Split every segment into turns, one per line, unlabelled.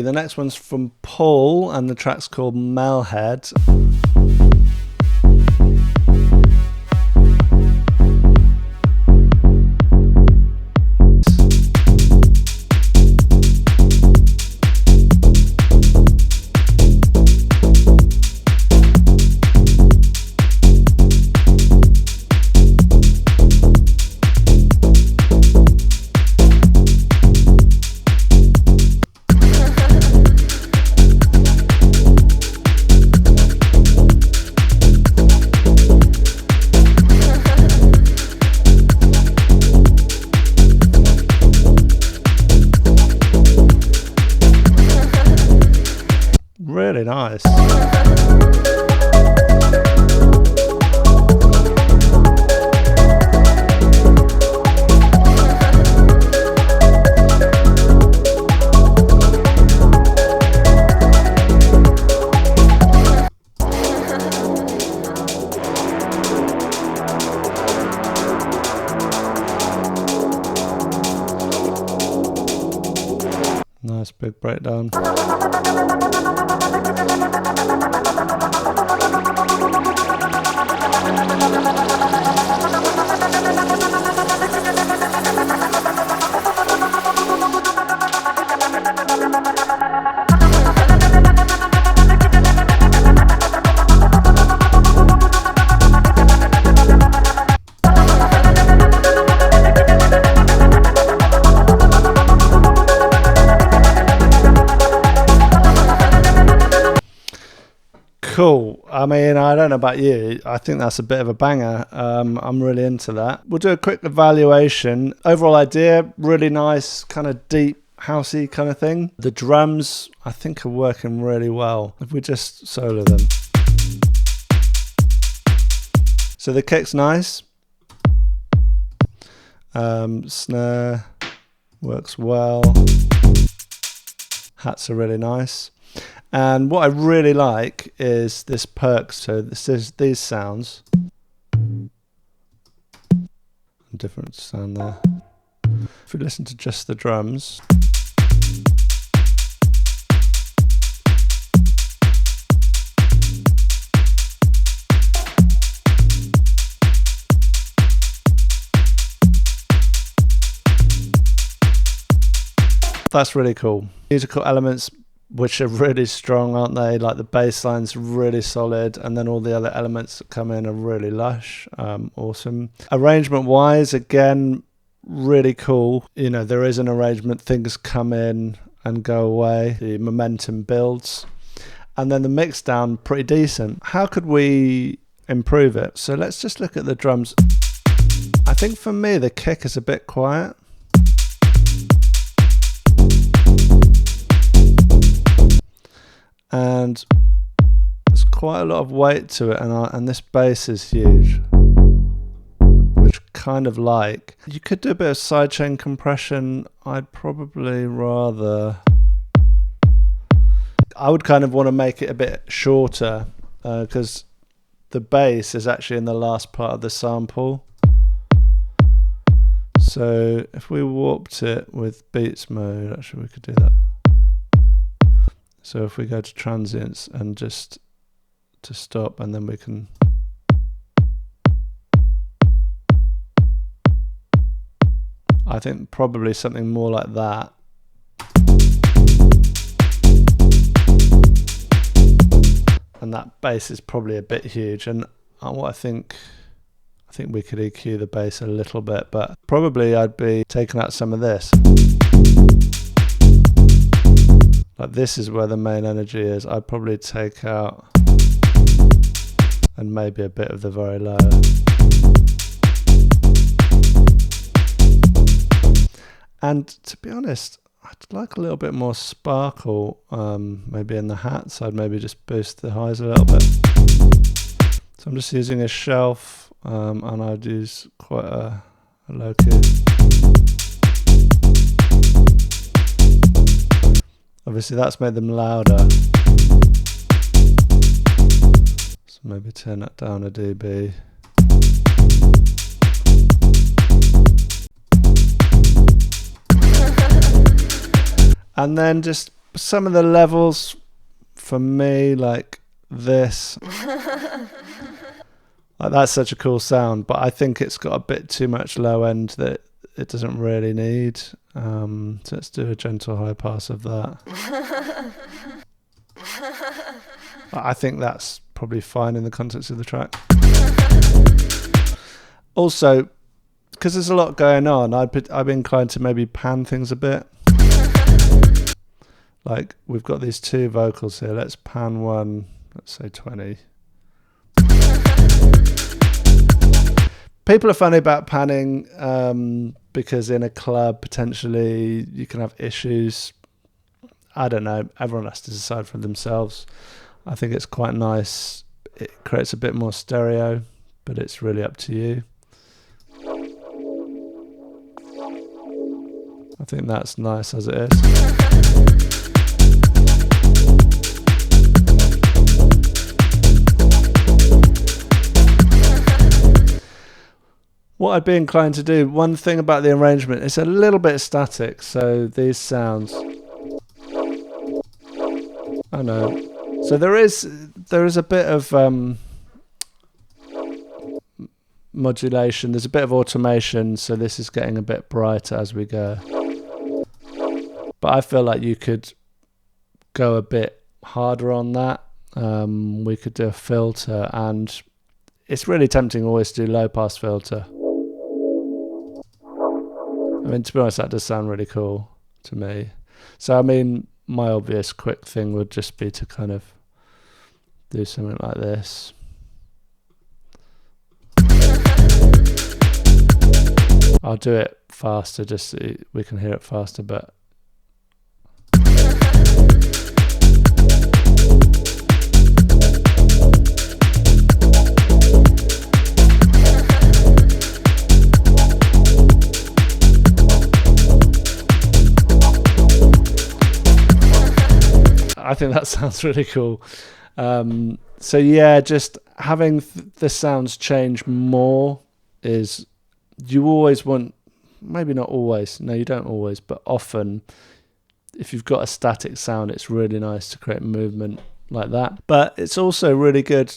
The next one's from Paul, and the track's called Melhead. Really nice. Nice big breakdown. Cool. I mean, I don't know about you. I think that's a bit of a banger. I'm really into that. We'll do a quick evaluation. Overall idea, really nice, kind of deep, housey kind of thing. The drums, I think, are working really well. If we just solo them. So the kick's nice. Snare works well. Hats are really nice. And what I really like is this perk. So this is these sounds. Different sound there. If we listen to just the drums. That's really cool. Musical elements which are really strong, aren't they? Like the bass line's really solid, and then all the other elements that come in are really lush. Awesome. Arrangement wise, again, really cool. You know, there is an arrangement, things come in and go away, the momentum builds, and then the mix down, pretty decent. How could we improve it? So let's just look at the drums. I think for me the kick is a bit quiet. And there's quite a lot of weight to it, and this bass is huge, which kind of like. You could do a bit of sidechain compression. I'd probably rather, I would kind of want to make it a bit shorter, because the bass is actually in the last part of the sample. So if we warped it with beats mode, actually we could do that. So if we go to transients and just to stop, and then we can. I think probably something more like that. And that bass is probably a bit huge. And what I think we could EQ the bass a little bit, but probably I'd be taking out some of this. Like this is where the main energy is. I'd probably take out and maybe a bit of the very low. And to be honest, I'd like a little bit more sparkle, maybe in the hat, so I'd maybe just boost the highs a little bit. So I'm just using a shelf, and I'd use quite a low key. Obviously that's made them louder, so maybe turn that down a dB. And then just some of the levels for me, like this, like that's such a cool sound, but I think it's got a bit too much low end that it doesn't really need. So let's do a gentle high pass of that. I think that's probably fine in the context of the track. Also, because there's a lot going on, I'd be inclined to maybe pan things a bit. Like we've got these two vocals here. Let's pan one, let's say 20. People are funny about panning because in a club potentially you can have issues. I don't know. Everyone has to decide for themselves. I think it's quite nice. It creates a bit more stereo, but it's really up to you. I think that's nice as it is. What I'd be inclined to do, one thing about the arrangement, it's a little bit static, so these sounds, I know. So there is a bit of modulation, there's a bit of automation, so this is getting a bit brighter as we go. But I feel like you could go a bit harder on that. We could do a filter, and it's really tempting always to do low pass filter. I mean, to be honest, that does sound really cool to me. So, I mean, my obvious quick thing would just be to kind of do something like this. I'll do it faster just so we can hear it faster, but I think that sounds really cool. So yeah, just having the sounds change more is, you always want, maybe not always, no you don't always, but often if you've got a static sound, it's really nice to create movement like that. But it's also really good,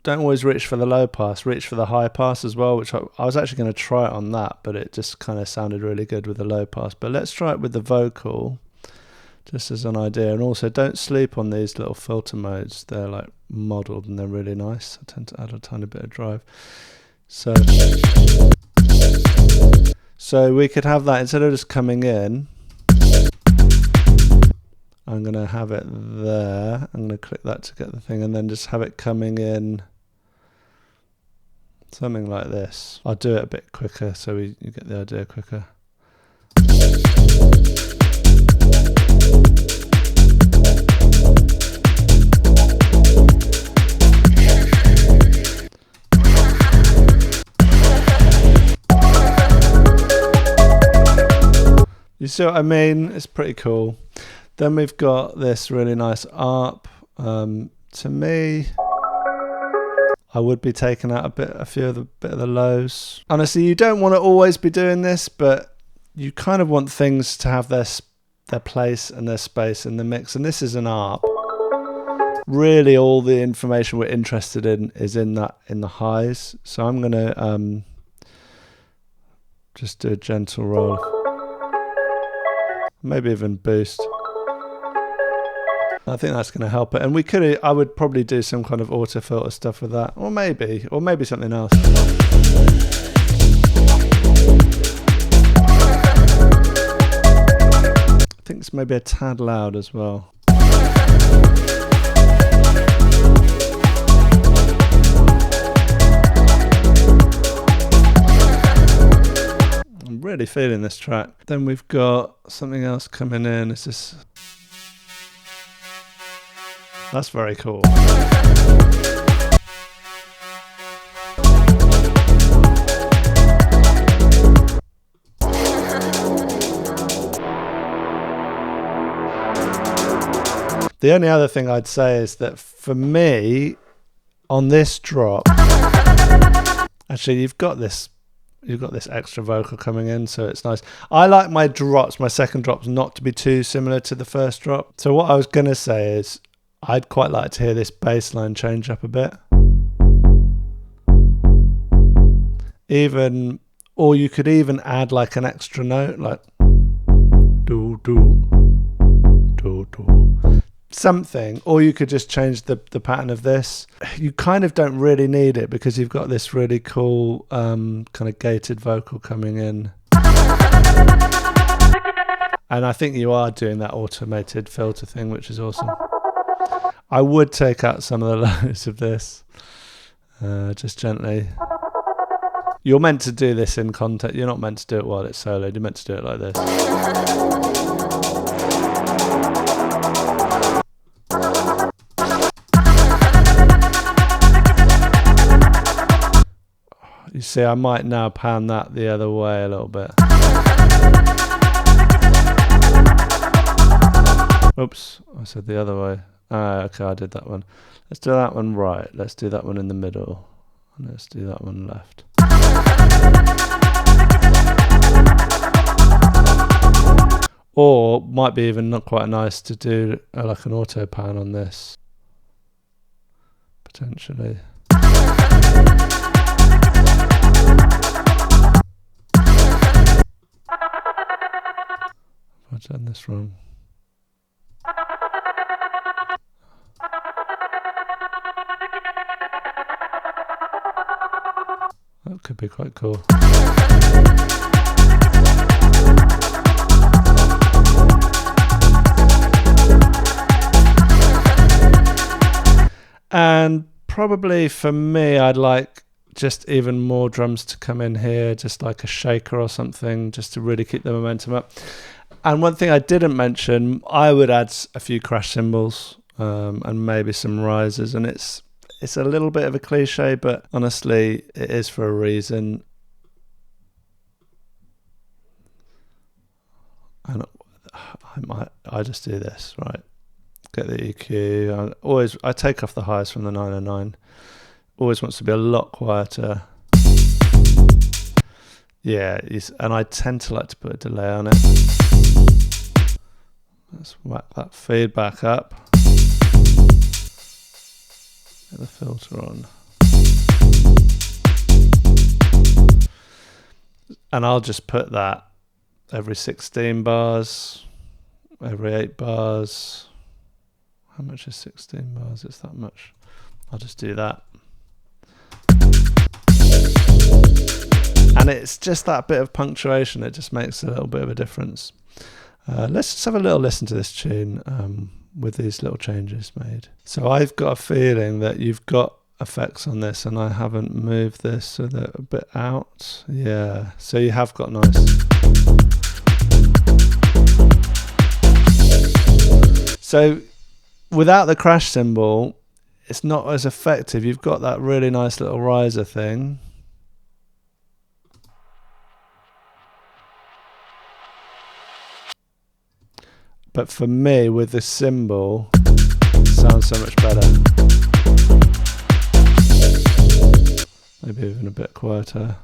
don't always reach for the low pass, reach for the high pass as well, which I was actually going to try it on that, but it just kind of sounded really good with the low pass. But let's try it with the vocal, just as an idea. And also don't sleep on these little filter modes, they're like modelled and they're really nice. I tend to add a tiny bit of drive. So we could have that, instead of just coming in, I'm going to have it there. I'm going to click that to get the thing, and then just have it coming in something like this. I'll do it a bit quicker so you get the idea quicker. You see what I mean? It's pretty cool. Then we've got this really nice ARP. To me, I would be taking out a few of the lows. Honestly, you don't want to always be doing this, but you kind of want things to have their place and their space in the mix. And this is an ARP. Really, all the information we're interested in is in the highs. So I'm gonna just do a gentle roll. Maybe even boost. I think that's going to help it. And I would probably do some kind of auto filter stuff with that, or maybe something else. I think it's maybe a tad loud as well. I'm really feeling this track. Then we've got something else coming in. It's this. That's very cool. The only other thing I'd say is that for me, on this drop, actually you've got this you've got this extra vocal coming in, so it's nice. I like my drops, my second drops, not to be too similar to the first drop. So what I was going to say is I'd quite like to hear this bass line change up a bit. Even, or you could even add like an extra note, like do do do do, something, or you could just change the pattern of this. You kind of don't really need it because you've got this really cool kind of gated vocal coming in, and I think you are doing that automated filter thing, which is awesome. I would take out some of the lows of this, just gently. You're meant to do this in context. You're not meant to do it while it's soloed. You're meant to do it like this. You see, I might now pan that the other way a little bit. Oops, I said the other way. Okay, I did that one. Let's do that one right. Let's do that one in the middle. And let's do that one left. Or might be even not quite nice to do like an auto pan on this, potentially. I've done this wrong. That could be quite cool. And probably for me, I'd like just even more drums to come in here, just like a shaker or something, just to really keep the momentum up. And one thing I didn't mention, I would add a few crash cymbals and maybe some risers. And it's a little bit of a cliche, but honestly, it is for a reason. And I just do this, right? Get the EQ. I take off the highs from the 909. Always wants to be a lot quieter. Yeah, and I tend to like to put a delay on it. Let's whack that feedback up. Get the filter on. And I'll just put that every 16 bars, every 8 bars. How much is 16 bars? It's that much. I'll just do that. And it's just that bit of punctuation. It just makes a little bit of a difference. Let's just have a little listen to this tune with these little changes made. So I've got a feeling that you've got effects on this and I haven't moved this so they're a bit out. Yeah, so you have got nice. So without the crash cymbal, it's not as effective. You've got that really nice little riser thing. But for me, with the cymbal, it sounds so much better. Maybe even a bit quieter.